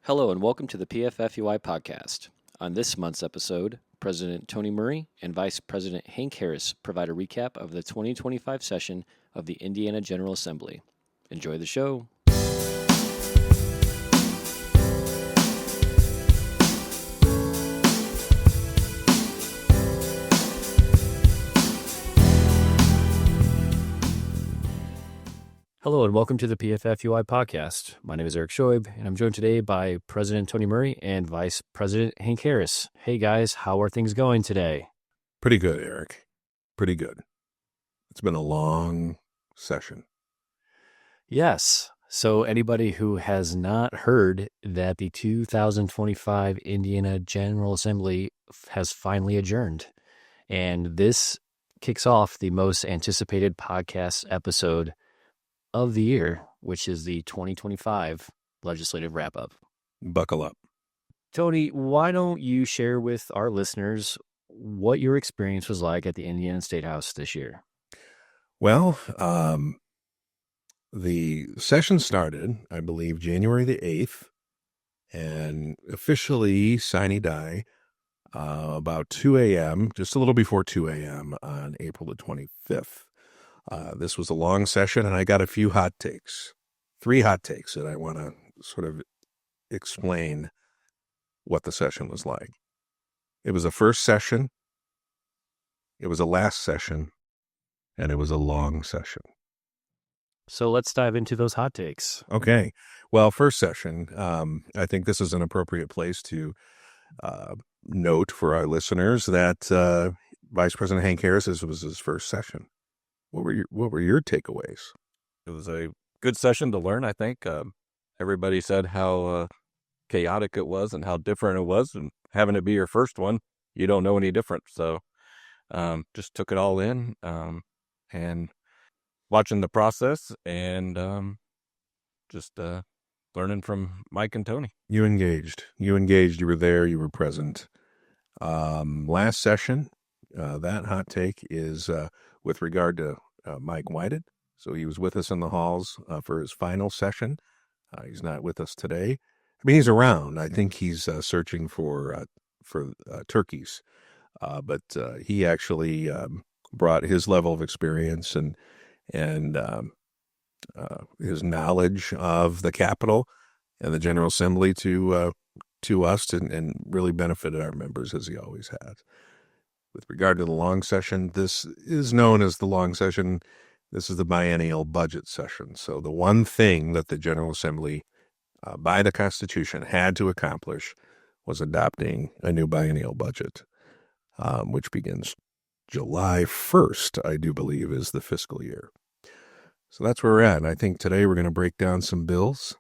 Hello and welcome to the PFFUI podcast. On this month's episode, President Tony Murray and Vice President Hank Harris provide a recap of the 2025 session of the Indiana General Assembly. Enjoy the show. Hello and welcome to the PFFUI podcast. My name is Eric Shoaib, and I'm joined today by President Tony Murray and Vice President Hank Harris. Hey guys, how are things going today? Pretty good, Eric. Pretty good. It's been a long session. Yes. So anybody who has not heard that the 2025 Indiana General Assembly has finally adjourned, and this kicks off the most anticipated podcast episode of the year, which is the 2025 legislative wrap-up. Buckle up. Tony, why don't you share with our listeners what your experience was like at the Indiana State House this year? Well, the session started, I believe, January the 8th, and officially sine die about 2 a.m., just a little before 2 a.m. on April the 25th. This was a long session, and I got a few hot takes, 3 hot takes that I want to sort of explain what the session was like. It was a first session, it was a last session, and it was a long session. So let's dive into those hot takes. Okay. Well, first session, I think this is an appropriate place to note for our listeners that Vice President Hank Harris, this was his first session. What were your takeaways? It was a good session to learn, I think. Everybody said how chaotic it was and how different it was, and having it be your first one, you don't know any different. So just took it all in and watching the process and just learning from Mike and Tony. You engaged. You were there. You were present. Last session, that hot take is with regard to Mike Whited. So he was with us in the halls for his final session. He's not with us today. I mean, he's around. I think he's searching for turkeys. But he actually brought his level of experience and his knowledge of the Capitol and the General Assembly to us and really benefited our members, as he always has. With regard to the long session, this is known as the long session. This is the biennial budget session. So the one thing that the General Assembly, by the Constitution, had to accomplish was adopting a new biennial budget, which begins July 1st, I do believe, is the fiscal year. So that's where we're at. And I think today we're going to break down some bills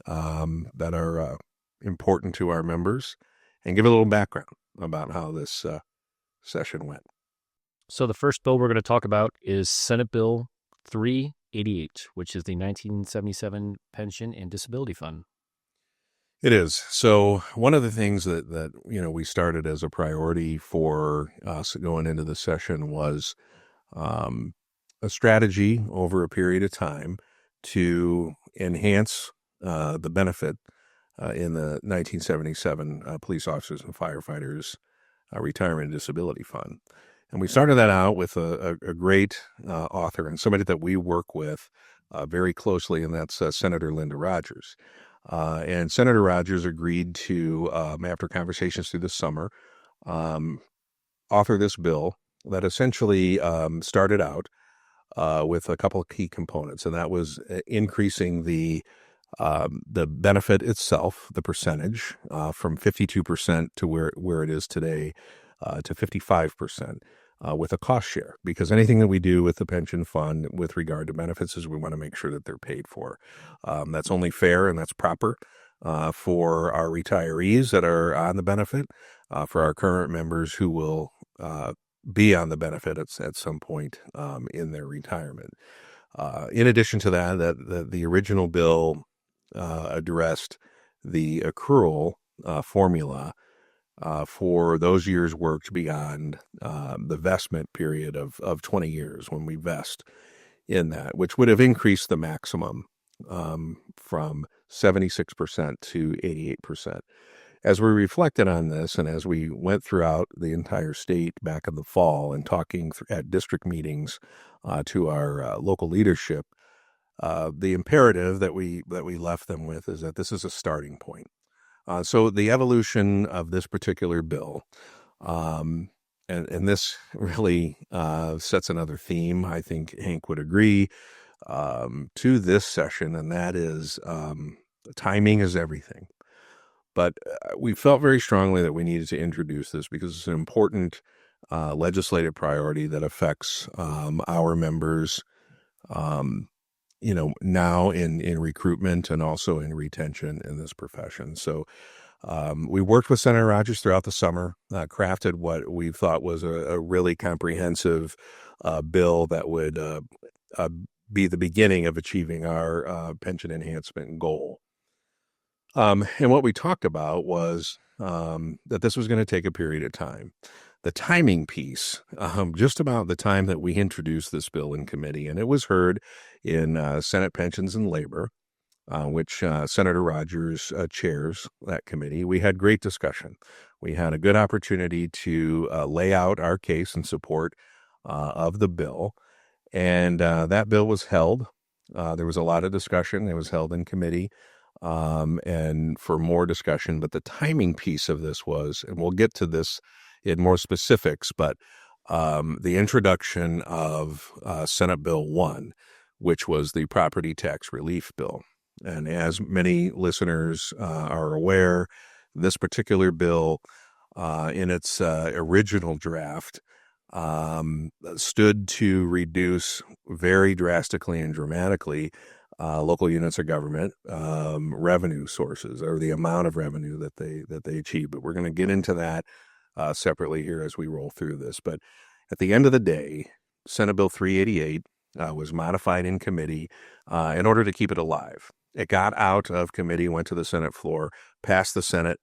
that are important to our members and give a little background about how this session went. So the first bill we're going to talk about is Senate Bill 388, which is the 1977 Pension and Disability Fund. It is. So one of the things that we started as a priority for us going into the session was a strategy over a period of time to enhance the benefit in the 1977 Police Officers and Firefighters Retirement and Disability Fund. And we started that out with a great author and somebody that we work with very closely, and that's Senator Linda Rogers. And Senator Rogers agreed to, after conversations through the summer, author this bill that essentially started out with a couple of key components, and that was increasing the benefit itself, the percentage, from 52% to where it is today to 55% with a cost share. Because anything that we do with the pension fund with regard to benefits is we want to make sure that they're paid for. That's only fair and that's proper for our retirees that are on the benefit, for our current members who will be on the benefit at some point in their retirement. In addition to that, the original bill addressed the accrual formula for those years worked beyond the vestment period of 20 years when we vest in that, which would have increased the maximum from 76% to 88%. As we reflected on this, and as we went throughout the entire state back in the fall and talking at district meetings to our local leadership, the imperative that we left them with is that this is a starting point. So the evolution of this particular bill, and this really sets another theme, I think Hank would agree, to this session, and that is timing is everything. But we felt very strongly that we needed to introduce this because it's an important legislative priority that affects our members, now in recruitment and also in retention in this profession. So we worked with Senator Rogers throughout the summer, crafted what we thought was a really comprehensive bill that would be the beginning of achieving our pension enhancement goal. And what we talked about was that this was going to take a period of time. The timing piece, just about the time that we introduced this bill in committee, and it was heard in Senate Pensions and Labor, which Senator Rogers chairs that committee. We had great discussion. We had a good opportunity to lay out our case in support of the bill, and that bill was held. There was a lot of discussion. It was held in committee. And for more discussion, but the timing piece of this was, and we'll get to this in more specifics, but the introduction of Senate Bill 1, which was the property tax relief bill. And as many listeners are aware, this particular bill in its original draft stood to reduce very drastically and dramatically local units of government revenue sources, or the amount of revenue that they achieve. But we're going to get into that separately here as we roll through this. But at the end of the day, Senate Bill 388 was modified in committee in order to keep it alive. It got out of committee, went to the Senate floor, passed the Senate,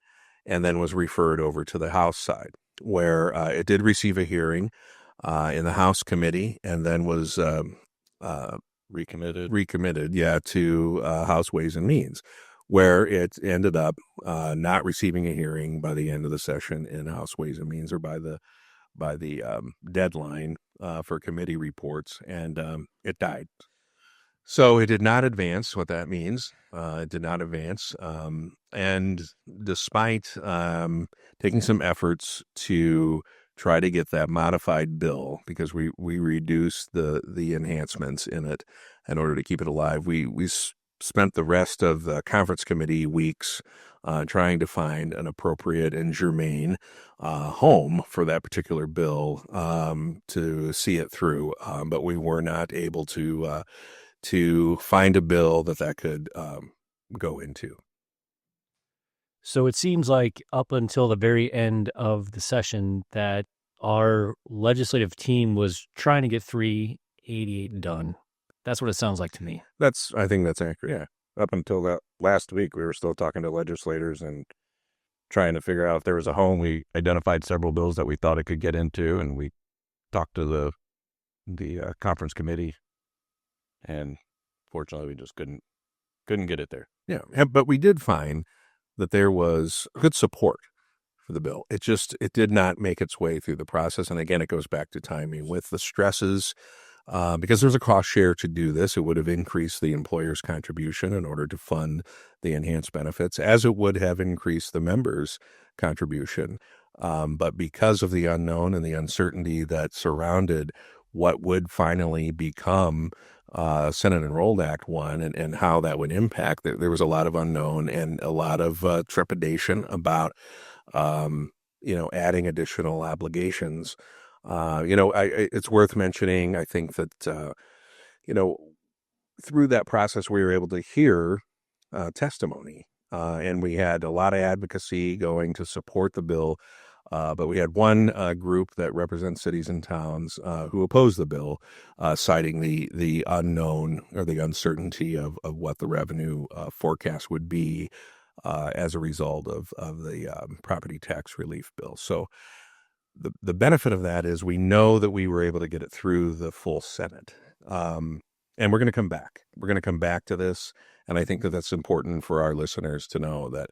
and then was referred over to the House side, where it did receive a hearing in the House committee, and then was recommitted, to House Ways and Means, where it ended up not receiving a hearing by the end of the session in House Ways and Means, or by the deadline for committee reports, and it died. So it did not advance. What that means, it did not advance, and despite taking some efforts to try to get that modified bill, because we reduced the enhancements in it in order to keep it alive. We spent the rest of the conference committee weeks trying to find an appropriate and germane home for that particular bill to see it through, but we were not able to find a bill that could go into. So it seems like up until the very end of the session that our legislative team was trying to get 388 done. That's what it sounds like to me. I think that's accurate. Yeah. Up until that last week, we were still talking to legislators and trying to figure out if there was a home. We identified several bills that we thought it could get into, and we talked to the conference committee, and fortunately, we just couldn't get it there. Yeah, but we did find that there was good support for the bill. It did not make its way through the process. And again, it goes back to timing with the stresses, because there's a cost share to do this. It would have increased the employer's contribution in order to fund the enhanced benefits, as it would have increased the members' contribution. But because of the unknown and the uncertainty that surrounded what would finally become Senate Enrolled Act 1 and how that would impact, there was a lot of unknown and a lot of trepidation about, adding additional obligations. It's worth mentioning, I think, that, through that process, we were able to hear testimony, and we had a lot of advocacy going to support the bill. But we had one group that represents cities and towns who opposed the bill, citing the unknown or the uncertainty of what the revenue forecast would be as a result of the property tax relief bill. So the benefit of that is we know that we were able to get it through the full Senate. And we're going to come back. We're going to come back to this. And I think that that's important for our listeners to know that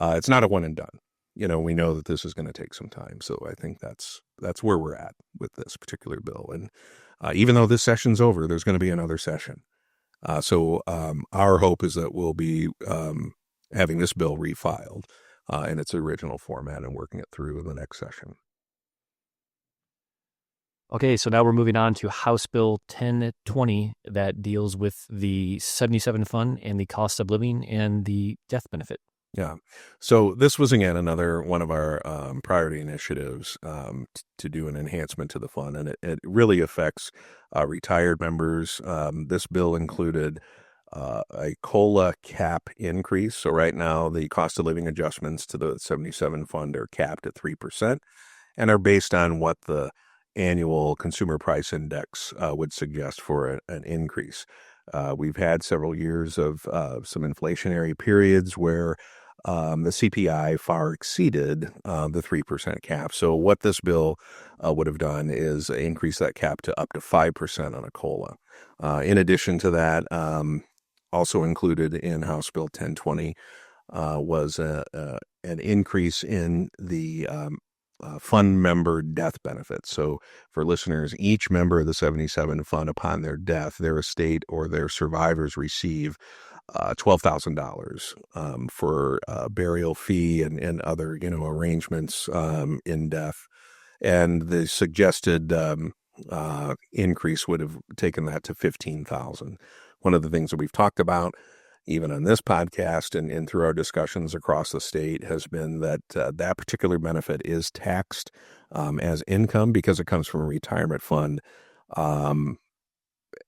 it's not a one and done. We know that this is going to take some time. So I think that's where we're at with this particular bill. And even though this session's over, there's going to be another session. So our hope is that we'll be having this bill refiled in its original format and working it through in the next session. Okay, so now we're moving on to House Bill 1020 that deals with the 77 fund and the cost of living and the death benefit. Yeah. So this was, again, another one of our priority initiatives to do an enhancement to the fund, and it really affects retired members. This bill included a COLA cap increase. So right now, the cost of living adjustments to the 77 fund are capped at 3% and are based on what the annual consumer price index would suggest for an increase. We've had several years of some inflationary periods where the CPI far exceeded the 3% cap. So what this bill would have done is increase that cap to up to 5% on a COLA. In addition to that, also included in House Bill 1020 was an increase in the fund member death benefit. So for listeners, each member of the 77 fund, upon their death, their estate or their survivors receive $12,000 for burial fee and other arrangements in death. And the suggested increase would have taken that to $15,000. One of the things that we've talked about, even on this podcast and through our discussions across the state, has been that that particular benefit is taxed as income because it comes from a retirement fund and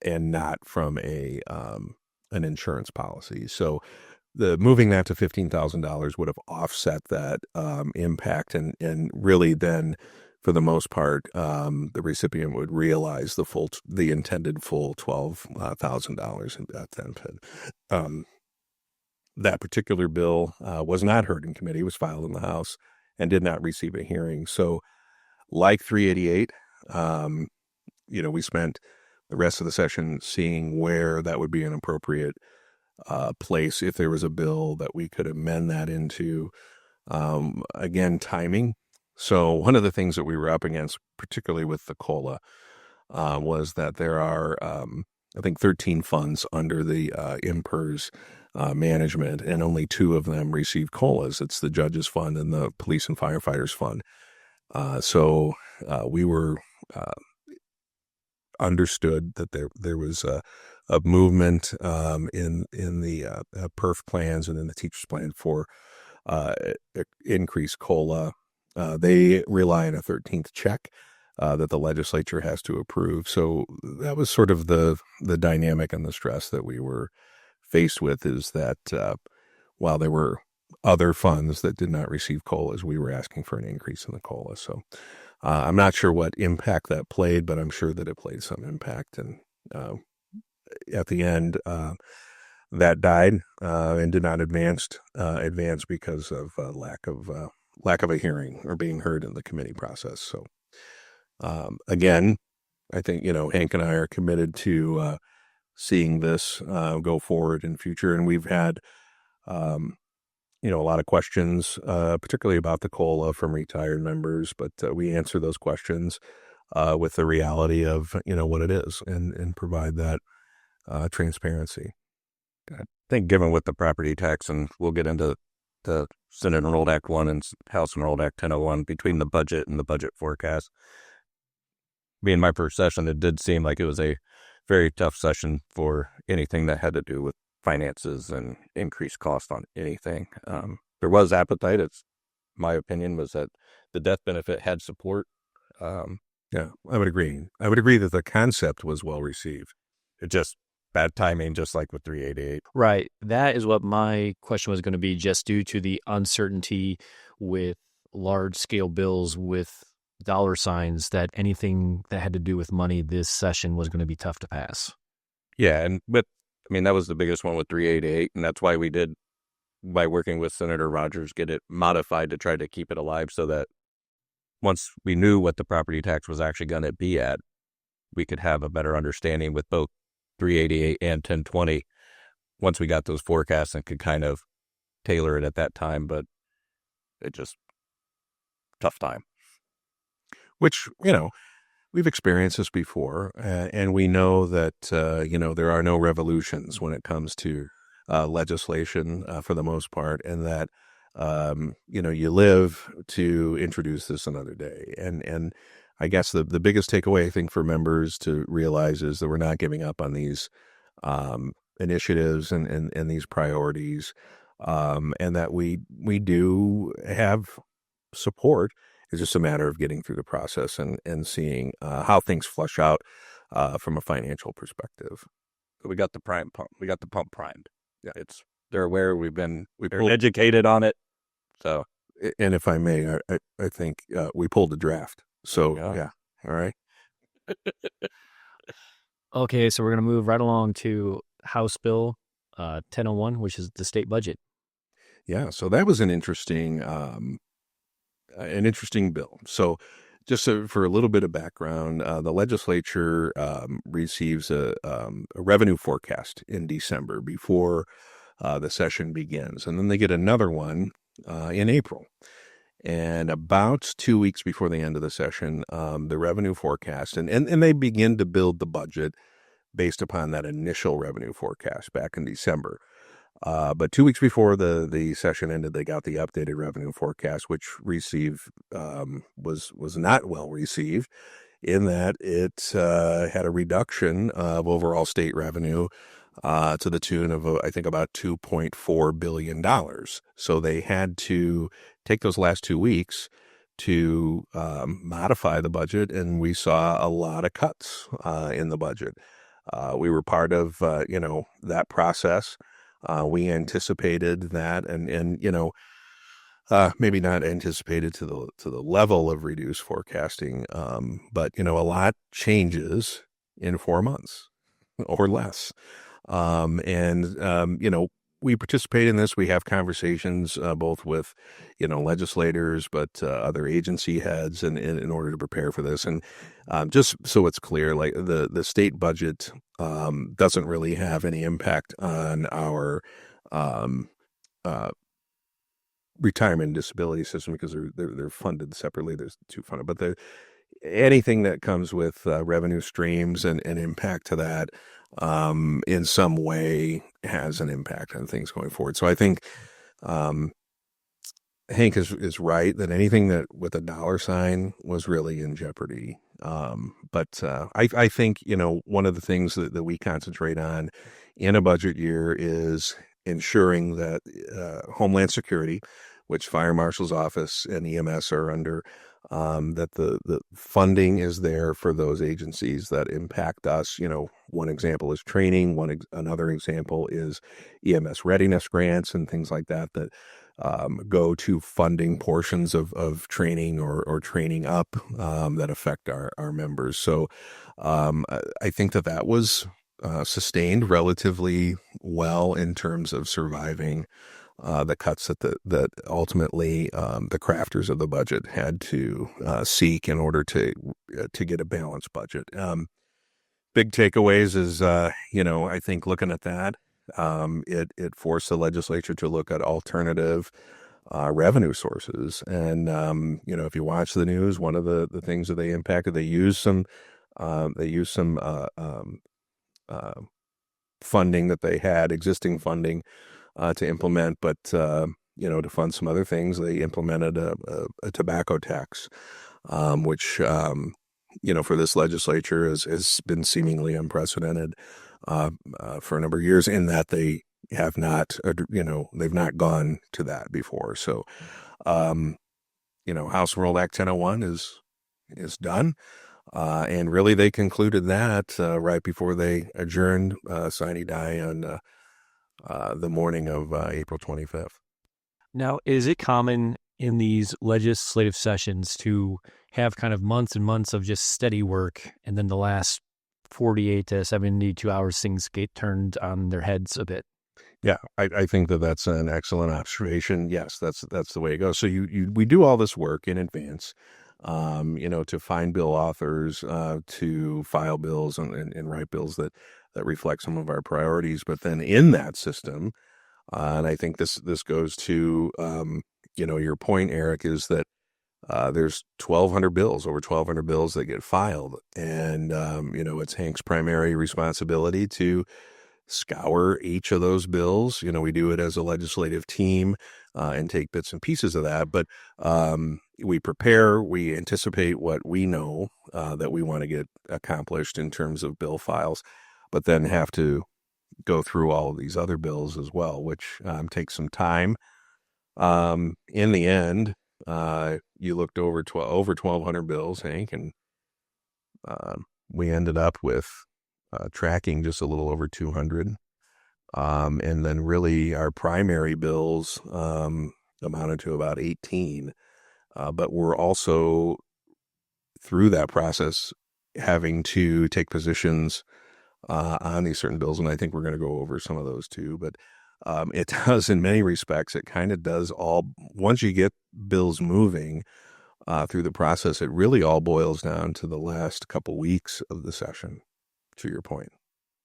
not from an insurance policy. So the moving that to $15,000 would have offset that impact, and really then, for the most part, the recipient would realize the intended full $12,000 in death benefit. That particular bill was not heard in committee, was filed in the House, and did not receive a hearing. So, like 388, we spent the rest of the session seeing where that would be an appropriate place if there was a bill that we could amend that into. Again, timing. So one of the things that we were up against, particularly with the COLA, was that there are, I think, 13 funds under the IMPERS management, and only 2 of them receive COLAs. It's the Judges Fund and the Police and Firefighters Fund. So we were understood that there was a movement in the PERF plans and in the teachers plan for increased COLA. They rely on a 13th check that the legislature has to approve. So that was sort of the dynamic and the stress that we were faced with, is that while there were other funds that did not receive COLAs, we were asking for an increase in the COLA. So I'm not sure what impact that played, but I'm sure that it played some impact. And at the end, that died and did not advance because of lack of a hearing or being heard in the committee process. So again, I think Hank and I are committed to seeing this go forward in future, and we've had a lot of questions, particularly about the COLA from retired members, but we answer those questions with the reality of what it is and provide that transparency. I think given with the property tax, and we'll get into the Senate Enrolled Act 1 and House Enrolled Act 1001, between the budget and the budget forecast, being my first session, it did seem like it was a very tough session for anything that had to do with finances and increased cost on anything. There was appetite. My opinion was that the death benefit had support. Yeah, I would agree. I would agree that the concept was well received. It just bad timing, just like with 388. Right. That is what my question was going to be, just due to the uncertainty with large-scale bills with dollar signs, that anything that had to do with money this session was going to be tough to pass. Yeah, but that was the biggest one with 388, and that's why we did, by working with Senator Rogers, get it modified to try to keep it alive, so that once we knew what the property tax was actually going to be at, we could have a better understanding with both 388 and 1020 once we got those forecasts and could kind of tailor it at that time, but it just tough time. Which, we've experienced this before, and we know that, there are no revolutions when it comes to legislation for the most part, and that, you live to introduce this another day. And I guess the biggest takeaway, I think, for members to realize is that we're not giving up on these initiatives and these priorities, and that we do have support. It's just a matter of getting through the process and seeing how things flush out from a financial perspective. We got the prime pump. We got the pump primed. Yeah, they're aware. We've been educated on it. So, and if I may, I think we pulled the draft. So yeah. All right. Okay, so we're going to move right along to House Bill 1001, which is the state budget. Yeah, so that was an interesting bill. So just for a little bit of background, the legislature receives a revenue forecast in December before the session begins. And then they get another one in April. And about 2 weeks before the end of the session, the revenue forecast, and they begin to build the budget based upon that initial revenue forecast back in December. But 2 weeks before the session ended, they got the updated revenue forecast, which was not well received, in that it had a reduction of overall state revenue to the tune of, I think, about $2.4 billion. So they had to take those last 2 weeks to modify the budget, and we saw a lot of cuts in the budget. We were part of, that process. We anticipated that, and maybe not anticipated to the level of reduced forecasting, but a lot changes in 4 months or less. We participate in this. We have conversations both with, legislators, but other agency heads, and in order to prepare for this. And just so it's clear, like the state budget doesn't really have any impact on our retirement and disability system, because they're funded separately. There's two funded, but anything that comes with revenue streams and impact to that in some way has an impact on things going forward. So I think Hank is right that anything that with a dollar sign was really in jeopardy. But I think, one of the things that we concentrate on in a budget year is ensuring that Homeland Security, which Fire Marshal's Office and EMS are under, that the funding is there for those agencies that impact us. One example is training. Another example is EMS readiness grants and things like that go to funding portions of training or training up that affect our members. So I think that was sustained relatively well in terms of surviving the cuts that ultimately the crafters of the budget had to seek in order to get a balanced budget. Big takeaways is, I think looking at that, it forced the legislature to look at alternative revenue sources. And, if you watch the news, one of the things that they impacted, they used some funding that they had, existing funding, to implement, but to fund some other things, they implemented a tobacco tax, which for this legislature has been seemingly unprecedented for a number of years, in that they have not, they've not gone to that before. So, House World Act 1001 is done. And really they concluded that right before they adjourned sine die on the morning of April 25th. Now, is it common in these legislative sessions to have kind of months and months of just steady work, and then the last 48 to 72 hours things get turned on their heads a bit? Yeah, I think that's an excellent observation. Yes, that's the way it goes. So we do all this work in advance, to find bill authors, to file bills and write bills that that reflect some of our priorities. But then in that system, and I think this goes to your point, Eric, is that there's 1,200 bills, over 1,200 bills that get filed, and it's Hank's primary responsibility to scour each of those bills. We do it as a legislative team and take bits and pieces of that, but we prepare, we anticipate what we know that we want to get accomplished in terms of bill files, but then have to go through all of these other bills as well, which takes some time. In the end, you looked over 1,200 bills, Hank, and we ended up with tracking just a little over 200. And then really our primary bills amounted to about 18. But we're also, through that process, having to take positions on these certain bills. And I think we're going to go over some of those too. But it does, in many respects, it kind of does all, once you get bills moving through the process, it really all boils down to the last couple weeks of the session, to your point.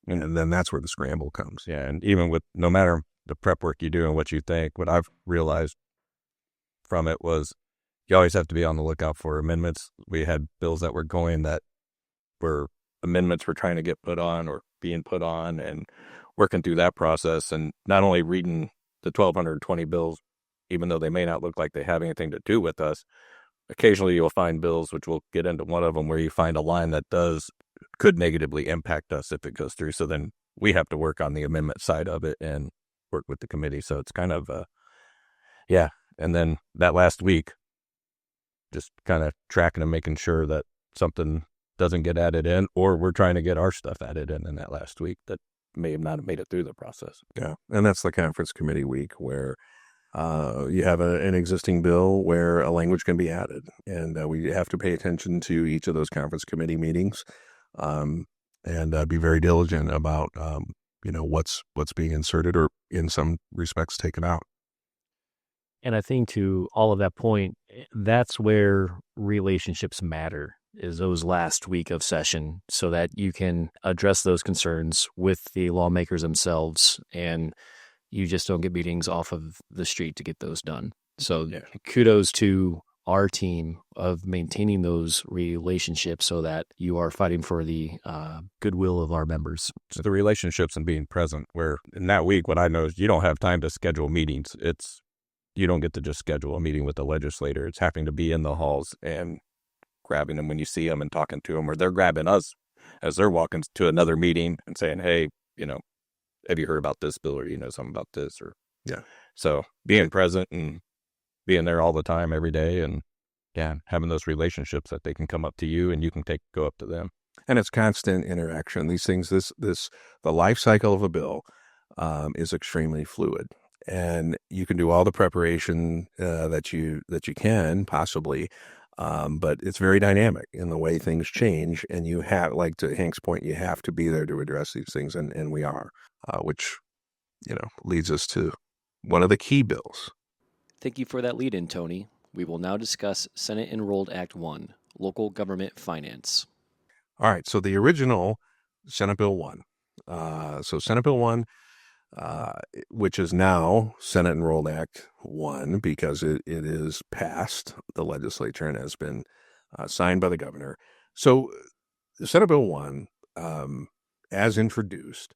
And then that's where the scramble comes. Yeah, and even with, no matter the prep work you do and what you think, what I've realized from it was you always have to be on the lookout for amendments. We had bills that were going that were amendments we're trying to get put on or being put on, and working through that process, and not only reading the 1,220 bills, even though they may not look like they have anything to do with us. Occasionally you'll find bills, which we'll get into one of them, where you find a line that could negatively impact us if it goes through. So then we have to work on the amendment side of it and work with the committee. So it's kind of, yeah. And then that last week, just kind of tracking and making sure that something doesn't get added in, or we're trying to get our stuff added in that last week that may have not made it through the process. Yeah. And that's the conference committee week where you have an existing bill where a language can be added, and we have to pay attention to each of those conference committee meetings, and be very diligent about what's being inserted or in some respects taken out. And I think to all of that point, that's where relationships matter, is those last week of session, so that you can address those concerns with the lawmakers themselves, and you just don't get meetings off of the street to get those done. So kudos to our team of maintaining those relationships so that you are fighting for the goodwill of our members. So the relationships and being present, where in that week, what I know is you don't have time to schedule meetings. You don't get to just schedule a meeting with the legislator. It's having to be in the halls and grabbing them when you see them and talking to them, or they're grabbing us as they're walking to another meeting and saying, hey, have you heard about this bill, or something about this? Or so being present and being there all the time, every day, and having those relationships that they can come up to you and you can go up to them. And it's constant interaction. These things, the life cycle of a bill is extremely fluid, and you can do all the preparation that you can possibly, but it's very dynamic in the way things change, and you have, like to Hank's point, you have to be there to address these things, and we are, which leads us to one of the key bills. Thank you for that lead-in, Tony. We will now discuss Senate Enrolled Act 1, Local Government Finance. All right, so the original Senate Bill 1. So Senate Bill 1, which is now Senate Enrolled Act 1 because it is passed the legislature and has been signed by the governor. So Senate Bill 1, as introduced,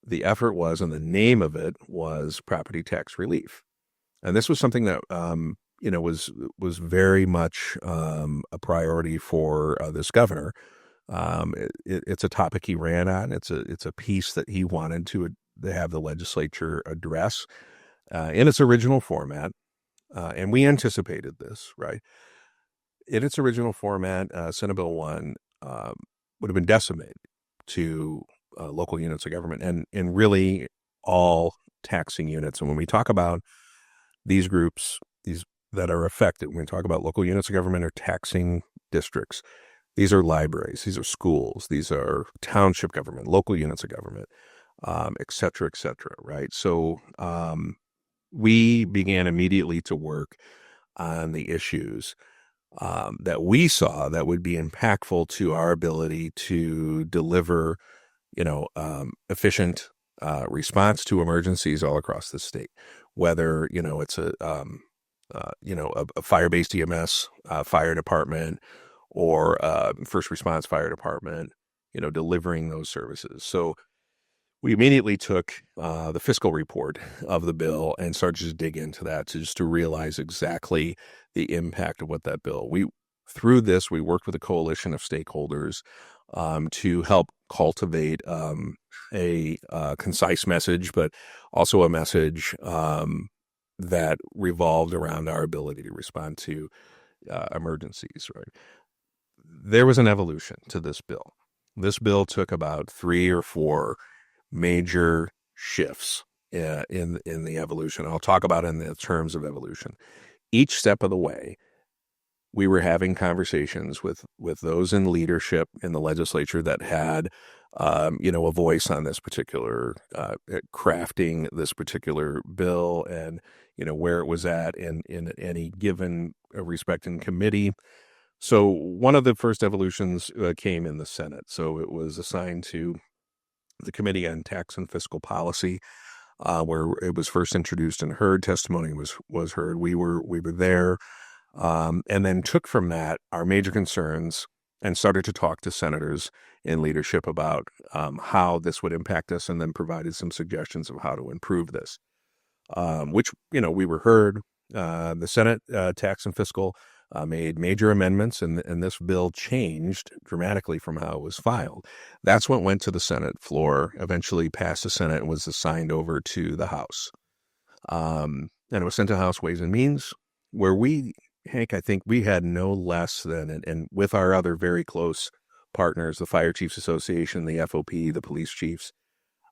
the effort was, and the name of it was, property tax relief. And this was something that, was very much a priority for this governor. It's a topic he ran on. It's a piece that he wanted to have the legislature address in its original format. And we anticipated this, right? In its original format, Senate Bill 1 would have been decimated to local units of government and really all taxing units. And when we talk about these groups, these that are affected, when we talk about local units of government or taxing districts, these are libraries, these are schools, these are township government, local units of government, et cetera, right? So we began immediately to work on the issues that we saw that would be impactful to our ability to deliver, efficient response to emergencies all across the state, whether, it's a fire-based EMS fire department or first response fire department, delivering those services. So we immediately took the fiscal report of the bill and started to dig into that to realize exactly the impact of what that bill. Through this, we worked with a coalition of stakeholders to help cultivate a concise message, but also a message that revolved around our ability to respond to emergencies. Right? There was an evolution to this bill. This bill took about 3 or 4 major shifts in the evolution. I'll talk about it in the terms of evolution. Each step of the way, we were having conversations with those in leadership in the legislature that had, a voice on this particular crafting this particular bill, and where it was at in any given respecting committee. So one of the first evolutions came in the Senate. So it was assigned to the Committee on Tax and Fiscal Policy, where it was first introduced and heard. Testimony was heard. We were there, and then took from that our major concerns and started to talk to senators in leadership about how this would impact us, and then provided some suggestions of how to improve this, which, we were heard. The Senate Tax and Fiscal made major amendments, and this bill changed dramatically from how it was filed. That's what went to the Senate floor, eventually passed the Senate, and was assigned over to the House. And it was sent to House Ways and Means, where Hank, I think we had no less than, and with our other very close partners, the Fire Chiefs Association, the FOP, the police chiefs,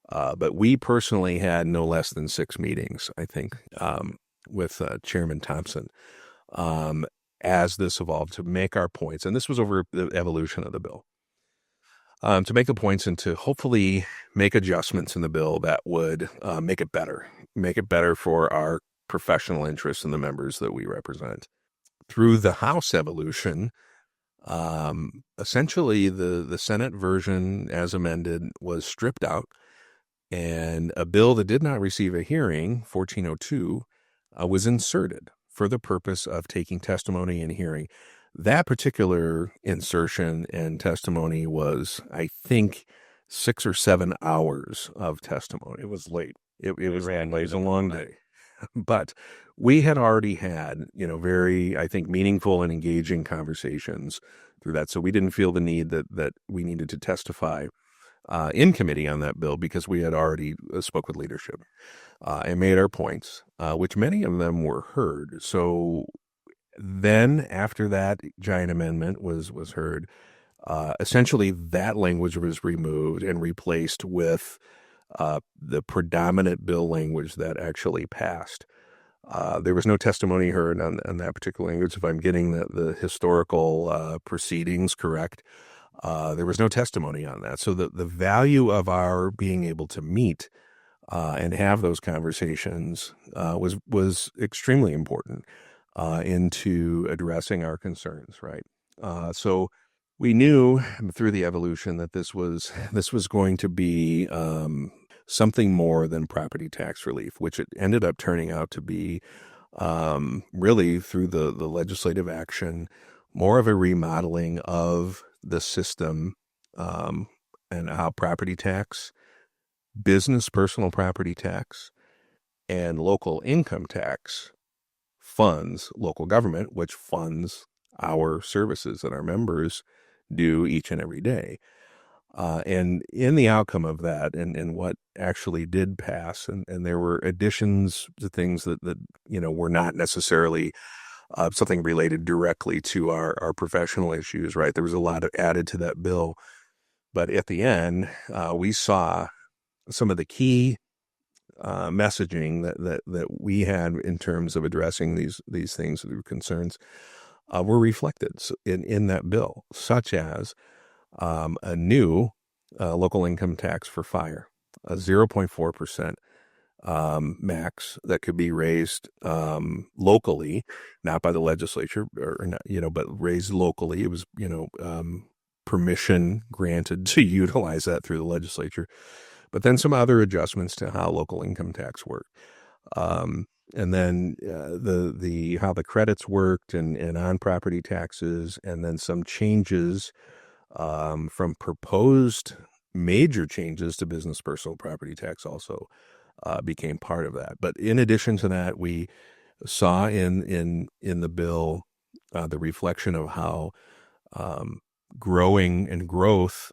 but we personally had no less than 6 meetings, I think, with Chairman Thompson, as this evolved, to make our points. And this was over the evolution of the bill, to make the points and to hopefully make adjustments in the bill that would make it better for our professional interests and the members that we represent. Through the House evolution, essentially the Senate version as amended was stripped out, and a bill that did not receive a hearing, 1402, was inserted for the purpose of taking testimony and hearing. That particular insertion and testimony was, I think, 6 or 7 hours of testimony. It was late. It was a long day. But we had already had, very, I think, meaningful and engaging conversations through that. So we didn't feel the need that we needed to testify in committee on that bill, because we had already spoke with leadership and made our points, which many of them were heard. So then after that giant amendment was heard, essentially that language was removed and replaced with the predominant bill language that actually passed. There was no testimony heard on that particular language, if I'm getting the historical proceedings correct. There was no testimony on that. So the value of our being able to meet and have those conversations was extremely important into addressing our concerns, right? So we knew through the evolution that this was going to be something more than property tax relief, which it ended up turning out to be, really through the legislative action, more of a remodeling of the system, and how property tax, business personal property tax, and local income tax funds local government, which funds our services that our members do each and every day. And in the outcome of that, and what actually did pass, and there were additions to things that were not necessarily something related directly to our professional issues, right? There was a lot added to that bill. But at the end, we saw some of the key messaging that we had in terms of addressing these things, the concerns, were reflected in that bill, such as a new local income tax for fire, a 0.4% max that could be raised locally, not by the legislature, or not, but raised locally. It was permission granted to utilize that through the legislature, but then some other adjustments to how local income tax worked. And then the how the credits worked and on property taxes, and then some changes from proposed major changes to business personal property tax also became part of that. But in addition to that, we saw in the bill the reflection of how growing and growth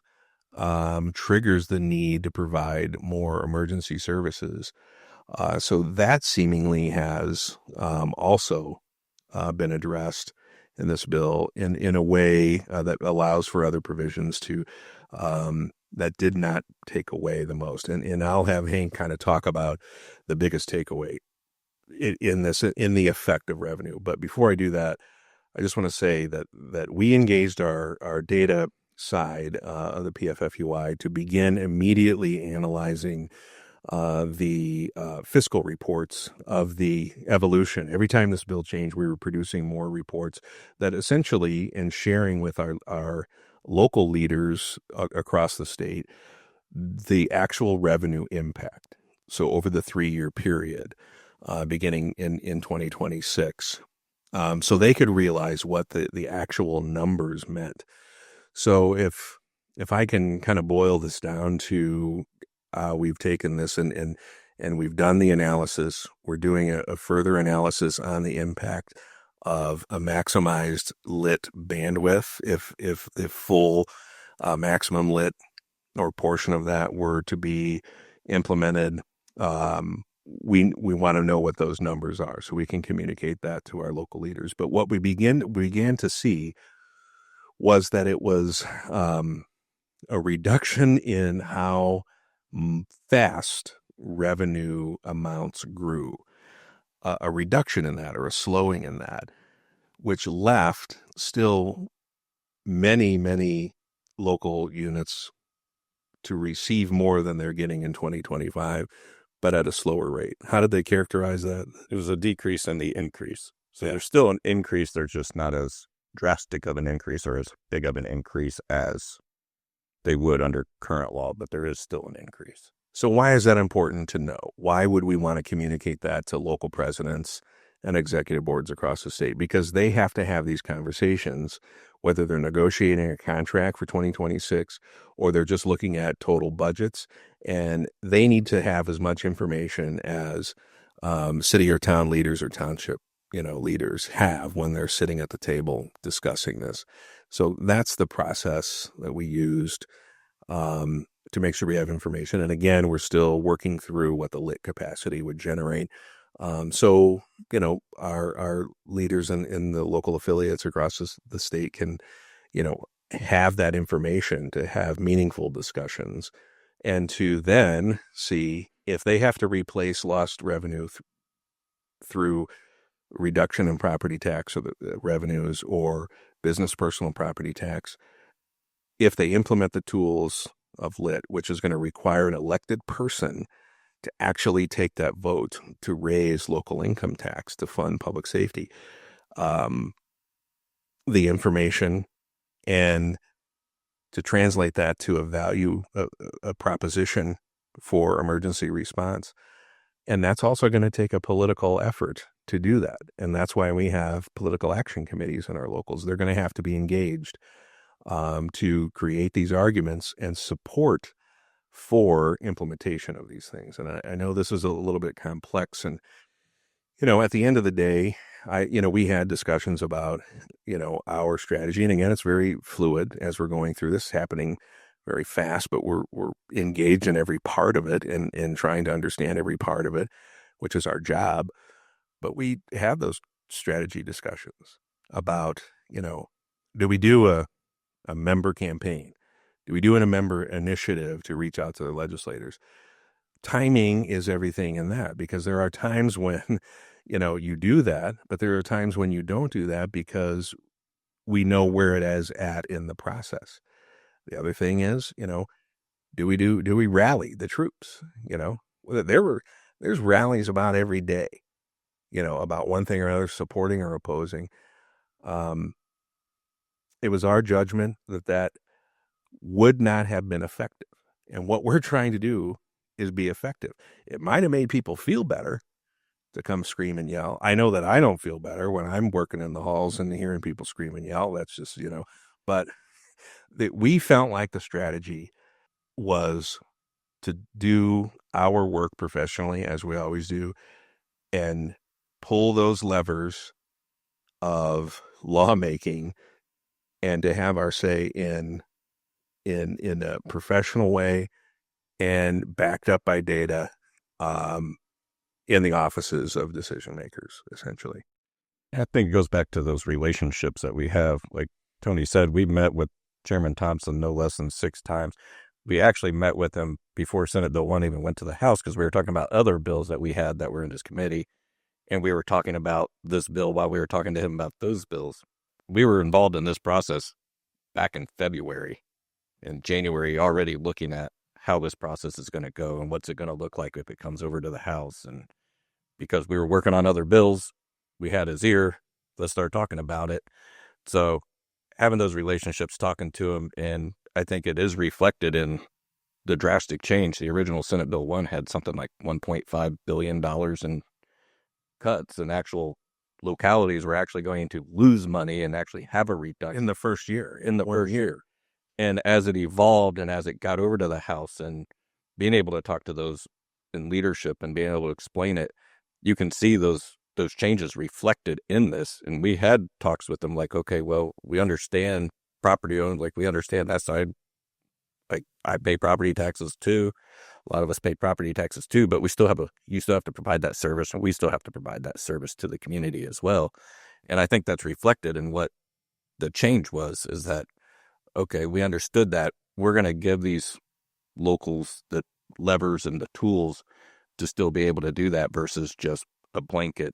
triggers the need to provide more emergency services. So that seemingly has also been addressed in this bill in a way that allows for other provisions to that did not take away the most. And I'll have Hank kind of talk about the biggest takeaway in the effect of revenue. But before I do that, I just want to say that we engaged our data side of the PFFUI to begin immediately analyzing the fiscal reports of the evolution. Every time this bill changed, we were producing more reports that essentially, and sharing with our local leaders across the state, the actual revenue impact. So over the 3-year period, beginning in 2026, so they could realize what the actual numbers meant. So if I can kind of boil this down to, we've taken this and we've done the analysis. We're doing a further analysis on the impact of a maximized lit bandwidth. If the full maximum lit or portion of that were to be implemented, we want to know what those numbers are so we can communicate that to our local leaders. But what we began to see was that it was a reduction in how fast revenue amounts grew, a reduction in that, or a slowing in that, which left still many local units to receive more than they're getting in 2025, but at a slower rate. How did they characterize that? It was a decrease in the increase. So there's still an increase. They're just not as drastic of an increase or as big of an increase as they would under current law, but there is still an increase. So why is that important to know? Why would we want to communicate that to local presidents and executive boards across the state? Because they have to have these conversations, whether they're negotiating a contract for 2026 or they're just looking at total budgets, and they need to have as much information as city or town leaders or township leaders have when they're sitting at the table discussing this. So that's the process that we used to make sure we have information. And again, we're still working through what the lit capacity would generate. So, our leaders in the local affiliates across the state can, have that information to have meaningful discussions and to then see if they have to replace lost revenue through reduction in property tax or the revenues or business personal property tax. If they implement the tools of lit, which is going to require an elected person to actually take that vote to raise local income tax to fund public safety, the information, and to translate that to a value, a proposition for emergency response. And that's also going to take a political effort to do that. And that's why we have political action committees in our locals. They're going to have to be engaged to create these arguments and support for implementation of these things. And I know this is a little bit complex. And, at the end of the day, we had discussions about, our strategy. And again, it's very fluid as we're going through this, happening very fast, but we're engaged in every part of it and trying to understand every part of it, which is our job. But we have those strategy discussions about, do we do a member campaign? Do we do a member initiative to reach out to the legislators? Timing is everything in that, because there are times when, you do that, but there are times when you don't do that because we know where it is at in the process. The other thing is, do we rally the troops? There's rallies about every day, about one thing or another, supporting or opposing. It was our judgment that would not have been effective. And what we're trying to do is be effective. It might have made people feel better to come scream and yell. I know that I don't feel better when I'm working in the halls and hearing people scream and yell. That's just, but we felt like the strategy was to do our work professionally, as we always do, and pull those levers of lawmaking and to have our say in a professional way and backed up by data in the offices of decision makers, essentially. I think it goes back to those relationships that we have. Like Tony said, we met with Chairman Thompson no less than 6 times. We actually met with him before Senate Bill 1 even went to the House, because we were talking about other bills that we had that were in his committee. And we were talking about this bill while we were talking to him about those bills. We were involved in this process back in February and January, already looking at how this process is going to go and what's it going to look like if it comes over to the House. And because we were working on other bills, we had his ear. Let's start talking about it. So having those relationships, talking to him, and I think it is reflected in the drastic change. The original Senate Bill 1 had something like $1.5 billion in cuts, and actual localities were actually going to lose money and actually have a reduction in the first year. And as it evolved and as it got over to the House, and being able to talk to those in leadership and being able to explain it, you can see those changes reflected in this. And we had talks with them like, okay, well, we understand property owned, like we understand that side. Like, I pay property taxes too. A lot of us pay property taxes too, but you still have to provide that service, and we still have to provide that service to the community as well. And I think that's reflected in what the change was, is that, okay, we understood that we're going to give these locals the levers and the tools to still be able to do that versus just a blanket,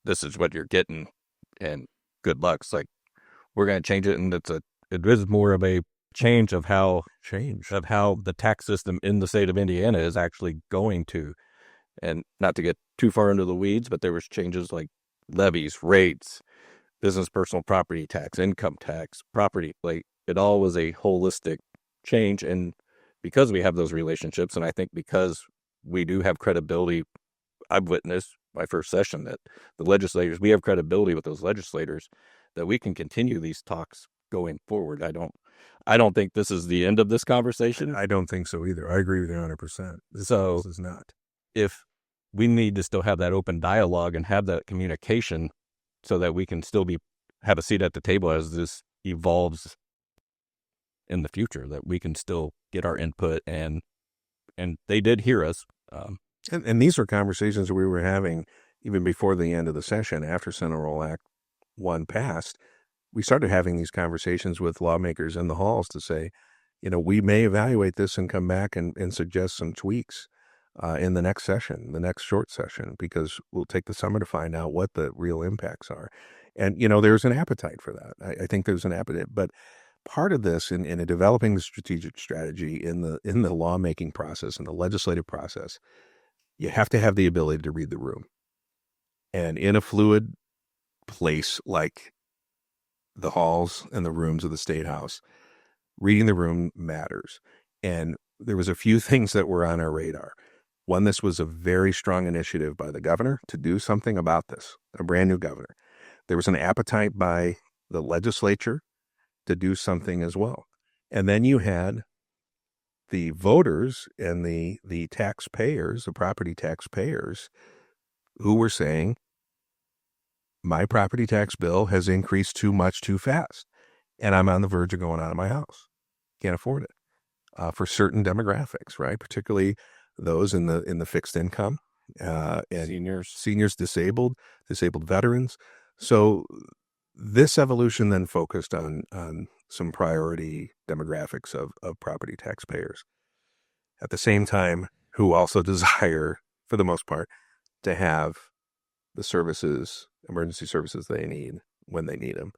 this is what you're getting and good luck. It's like, we're going to change it, and it is more of a change of how the tax system in the state of Indiana is actually going to. And not to get too far into the weeds, but there was changes like levies, rates, business personal property tax, income tax, property, like it all was a holistic change. And because we have those relationships, and I think because we do have credibility, I've witnessed my first session that the legislators, we have credibility with those legislators, that we can continue these talks going forward. I don't think this is the end of this conversation. I don't think so either. I agree with you 100%. This is not. If we need to still have that open dialogue and have that communication so that we can still have a seat at the table as this evolves in the future, that we can still get our input, and they did hear us. And these were conversations we were having even before the end of the session. After Senate Roll Act 1 passed, we started having these conversations with lawmakers in the halls to say, we may evaluate this and come back and suggest some tweaks in the next session, the next short session, because we'll take the summer to find out what the real impacts are. And, there's an appetite for that. I think there's an appetite. But part of this in developing the strategic strategy in the lawmaking process and the legislative process, you have to have the ability to read the room. And in a fluid place like the halls and the rooms of the State House, reading the room matters. And there was a few things that were on our radar. One, this was a very strong initiative by the governor to do something about this, a brand new governor. There was an appetite by the legislature to do something as well. And then you had the voters and the taxpayers, the property taxpayers, who were saying, my property tax bill has increased too much too fast, and I'm on the verge of going out of my house. Can't afford it. For certain demographics, right? Particularly those in the fixed income, and seniors, disabled veterans. So this evolution then focused on some priority demographics of property taxpayers. At the same time, who also desire, for the most part, to have the services, emergency services they need when they need them.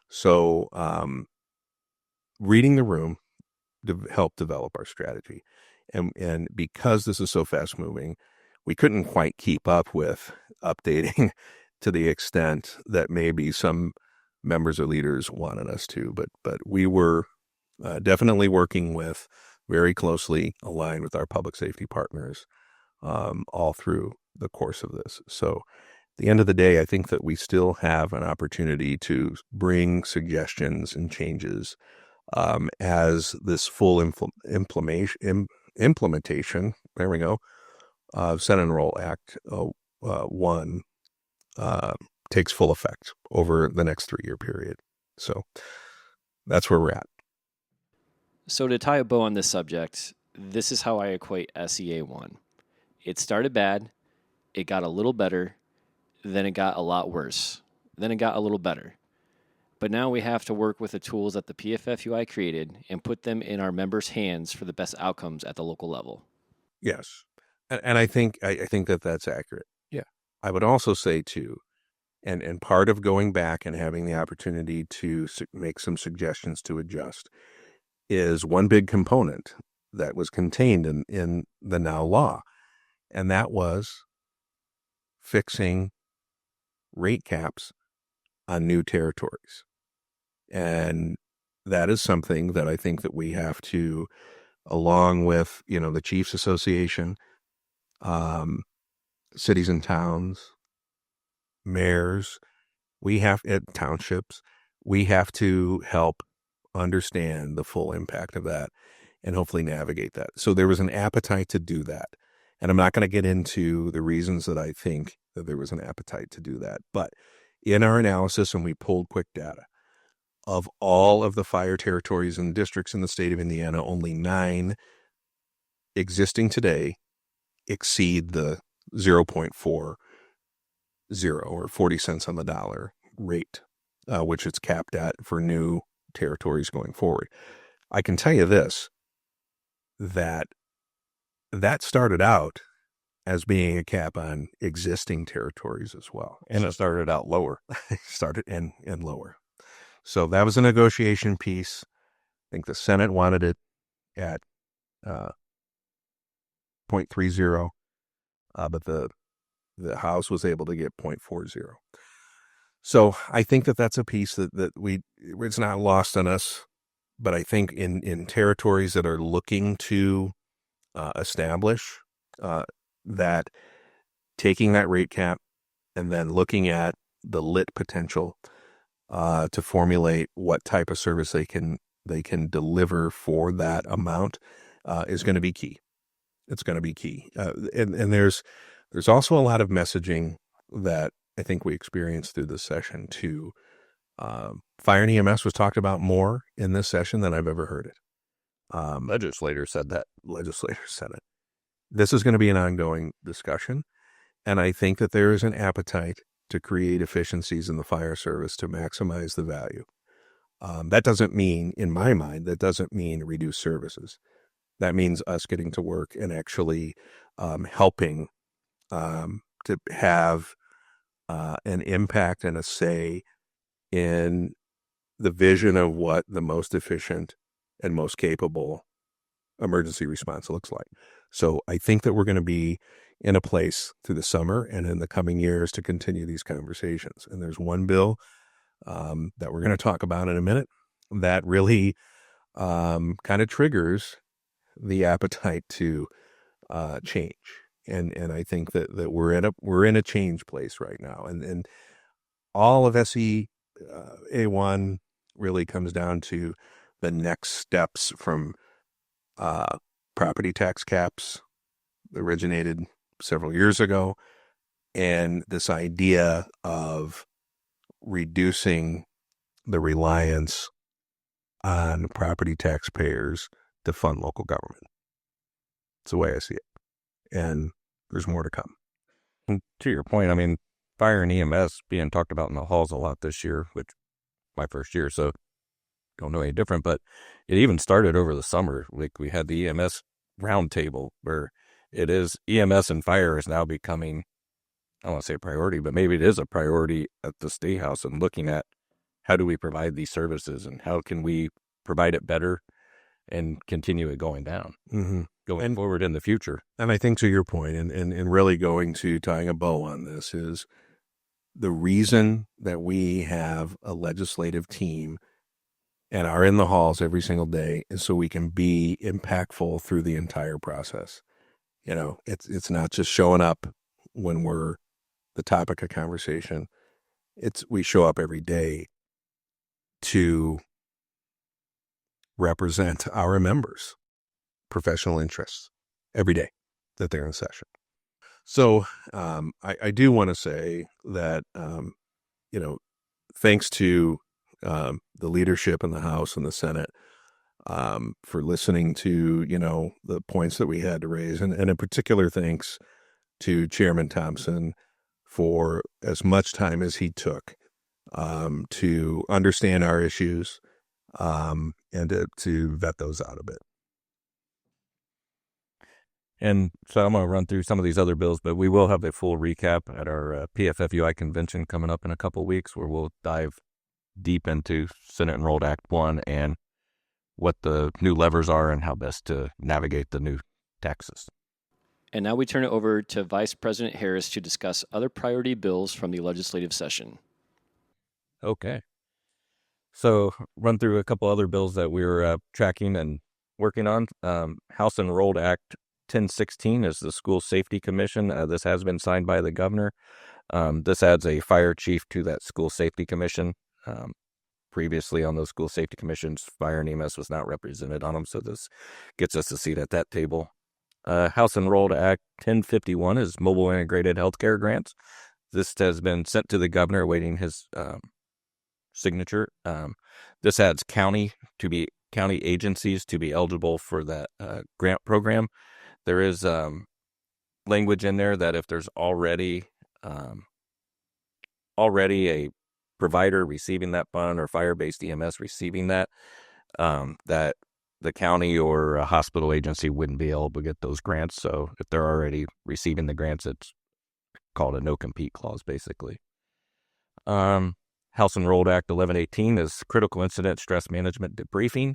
So reading the room helped develop our strategy. And because this is so fast moving, we couldn't quite keep up with updating to the extent that maybe some members or leaders wanted us to, but we were definitely working with, very closely aligned with our public safety partners all through the course of this. So at the end of the day, I think that we still have an opportunity to bring suggestions and changes as this full implementation, there we go, Set and Roll Act 1 takes full effect over the next 3-year period. So that's where we're at. So to tie a bow on this subject, this is how I equate SEA 1. It started bad, it got a little better, then it got a lot worse, then it got a little better. But now we have to work with the tools that the PFFUI created and put them in our members' hands for the best outcomes at the local level. Yes. And I think that that's accurate. Yeah. I would also say too, and part of going back and having the opportunity to make some suggestions to adjust is one big component that was contained in the now law, and that was fixing rate caps on new territories. And that is something that I think that we have to, along with, the Chiefs Association, cities and towns, mayors, townships, we have to help understand the full impact of that and hopefully navigate that. So there was an appetite to do that. And I'm not going to get into the reasons that I think that there was an appetite to do that. But in our analysis, when we pulled quick data, of all of the fire territories and districts in the state of Indiana, only 9 existing today exceed the 0.40 or 40 cents on the dollar rate, which it's capped at for new territories going forward. I can tell you this, that started out as being a cap on existing territories as well. And it started out lower. Started and lower. So that was a negotiation piece. I think the Senate wanted it at 0.30, but the House was able to get 0.40. So I think that that's a piece that it's not lost on us, but I think in territories that are looking to establish that, taking that rate cap and then looking at the lit potential to formulate what type of service they can deliver for that amount is going to be key. It's going to be key. And there's also a lot of messaging that I think we experienced through this session too. Fire and EMS was talked about more in this session than I've ever heard it. Legislators said that. Legislators said it. This is going to be an ongoing discussion. And I think that there is an appetite to create efficiencies in the fire service to maximize the value. That doesn't mean, in my mind, reduce services. That means us getting to work and actually helping to have an impact and a say in the vision of what the most efficient and most capable emergency response looks like. So I think that we're going to be in a place through the summer and in the coming years to continue these conversations. And there's one bill that we're going to talk about in a minute that really kind of triggers the appetite to change. And I think that we're in a change place right now. And all of SE A1 really comes down to the next steps from property tax caps originated several years ago, and this idea of reducing the reliance on property taxpayers to fund local government. It's the way I see it. And there's more to come. And to your point, I mean, fire and EMS being talked about in the halls a lot this year, which my first year, so don't know any different, but it even started over the summer. Like we had the EMS roundtable where it is EMS and fire is now becoming, I don't want to say a priority, but maybe it is a priority at the State House and looking at how do we provide these services and how can we provide it better and continue it going down, going forward in the future. And I think to your point, and really going to tying a bow on this, is the reason that we have a legislative team and are in the halls every single day, and so we can be impactful through the entire process. It's not just showing up when we're the topic of conversation. We show up every day to represent our members' professional interests every day that they're in session. So I do want to say that, thanks to the leadership in the House and the Senate for listening to, the points that we had to raise. And in particular, thanks to Chairman Thompson for as much time as he took to understand our issues and to vet those out a bit. And so I'm going to run through some of these other bills, but we will have a full recap at our PFFUI Convention coming up in a couple of weeks, where we'll dive deep into Senate Enrolled Act 1 and what the new levers are and how best to navigate the new taxes. And now we turn it over to Vice President Harris to discuss other priority bills from the legislative session. Okay. So run through a couple other bills that we're tracking and working on. House Enrolled Act 1016 is the School Safety Commission. This has been signed by the governor. This adds a fire chief to that School Safety Commission. Previously on those school safety commissions, fire and EMS was not represented on them, so this gets us a seat at that table. House Enrolled Act 1051 is mobile integrated healthcare grants. This has been sent to the governor awaiting his signature. This adds county agencies to be eligible for that grant program. There is language in there that if there's already a provider receiving that fund or fire-based EMS receiving that, that the county or a hospital agency wouldn't be able to get those grants. So if they're already receiving the grants, it's called a no-compete clause, basically. House Enrolled Act 1118 is Critical Incident Stress Management Debriefing.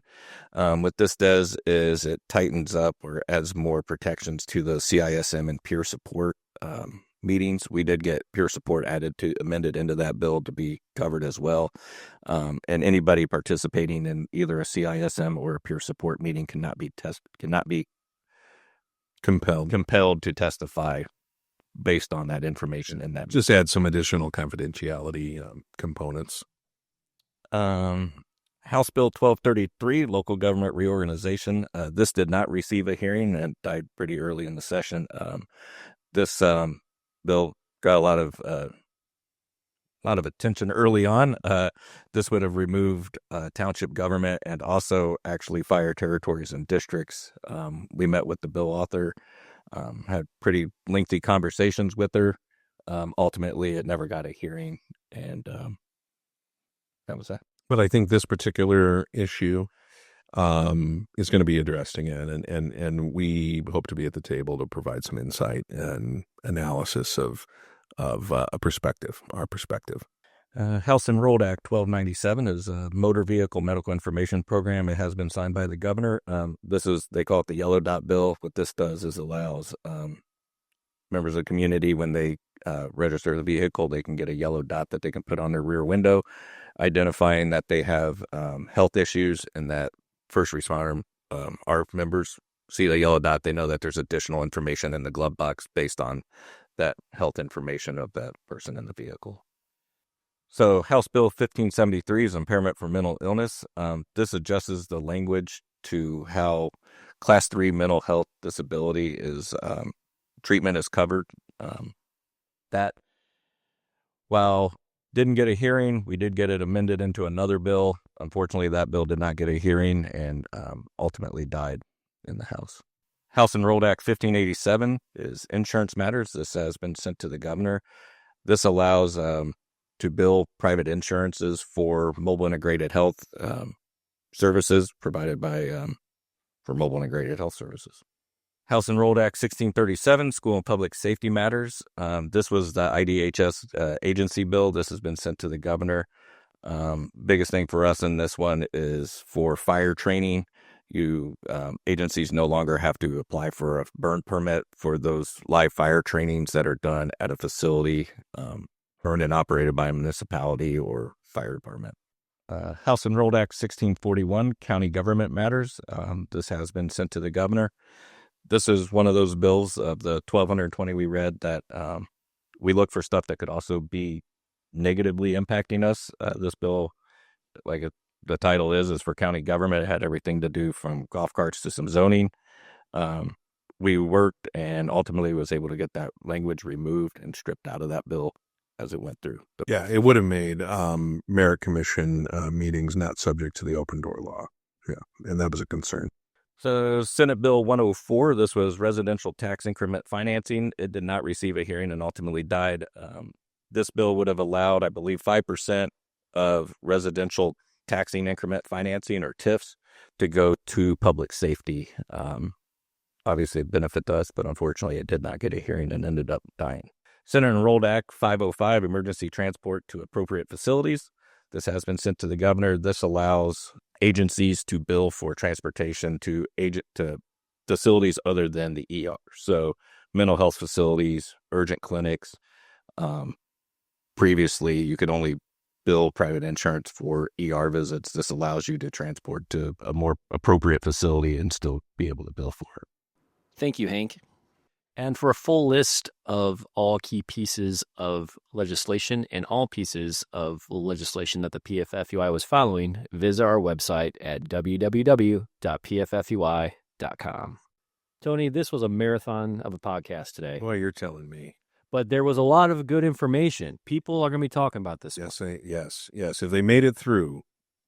What this does is it tightens up or adds more protections to the CISM and peer support meetings. We did get peer support amended into that bill to be covered as well. And anybody participating in either a CISM or a peer support meeting cannot be compelled to testify based on that information in that. Just add some additional confidentiality components. House Bill 1233, Local Government Reorganization. This did not receive a hearing and died pretty early in the session. This bill got a lot of attention early on. This would have removed township government and also actually fire territories and districts. We met with the bill author, had pretty lengthy conversations with her. Ultimately, it never got a hearing, and that was that. But I think this particular issue is going to be addressed again, and we hope to be at the table to provide some insight and analysis of our perspective. House Enrolled Act 1297 is a motor vehicle medical information program. It has been signed by the governor. They call it the yellow dot bill. What this does is allows members of the community, when they register the vehicle, they can get a yellow dot that they can put on their rear window, identifying that they have health issues, and that first responder, our members, see the yellow dot. They know that there's additional information in the glove box based on that health information of that person in the vehicle. So House Bill 1573 is impairment for mental illness. This adjusts the language to how Class 3 mental health disability is treatment is covered. That, while didn't get a hearing, we did get it amended into another bill. Unfortunately, that bill did not get a hearing and ultimately died in the House. House Enrolled Act 1587 is insurance matters. This has been sent to the governor. This allows to bill private insurances for mobile integrated health services provided by for mobile integrated health services. House Enrolled Act 1637, School and Public Safety Matters. This was the IDHS agency bill. This has been sent to the governor. Biggest thing for us in this one is for fire training. Agencies no longer have to apply for a burn permit for those live fire trainings that are done at a facility owned and operated by a municipality or fire department. House Enrolled Act 1641, County Government Matters. This has been sent to the governor. This is one of those bills of the 1,220 we read that we look for stuff that could also be negatively impacting us. This bill, the title is for county government. It had everything to do from golf carts to some zoning. We worked and ultimately was able to get that language removed and stripped out of that bill as it went through. Yeah, it would have made merit commission meetings not subject to the open door law. Yeah, and that was a concern. So Senate Bill 104, this was residential tax increment financing. It did not receive a hearing and ultimately died. This bill would have allowed, I believe, 5% of residential taxing increment financing, or TIFs, to go to public safety. Obviously, it benefited us, but unfortunately, it did not get a hearing and ended up dying. Senate Enrolled Act 505, Emergency Transport to Appropriate Facilities. This has been sent to the governor. This allows agencies to bill for transportation to facilities other than the ER. So mental health facilities, urgent clinics. Previously, you could only bill private insurance for ER visits. This allows you to transport to a more appropriate facility and still be able to bill for it. Thank you, Hank. And for a full list of all key pieces of legislation and all pieces of legislation that the PFFUI was following, visit our website at www.pffui.com. Tony, this was a marathon of a podcast today. Boy, you're telling me. But there was a lot of good information. People are going to be talking about this. Yes, yes. If they made it through,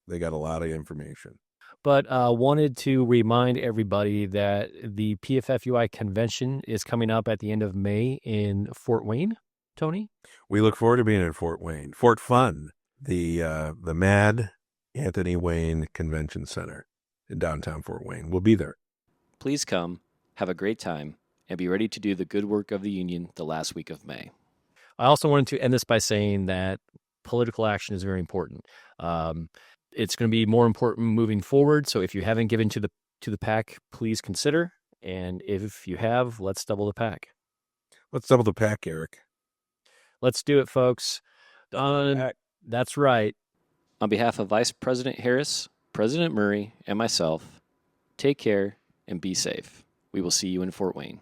they got a lot of information. But wanted to remind everybody that the PFFUI Convention is coming up at the end of May in Fort Wayne, Tony? We look forward to being in Fort Wayne. Fort Fun, the Mad Anthony Wayne Convention Center in downtown Fort Wayne. We'll be there. Please come, have a great time, and be ready to do the good work of the union the last week of May. I also wanted to end this by saying that political action is very important. It's going to be more important moving forward. So if you haven't given to the PAC, please consider. And if you have, let's double the PAC. Let's double the PAC, Eric. Let's do it, folks. That's right. On behalf of Vice President Harris, President Murray, and myself, take care and be safe. We will see you in Fort Wayne.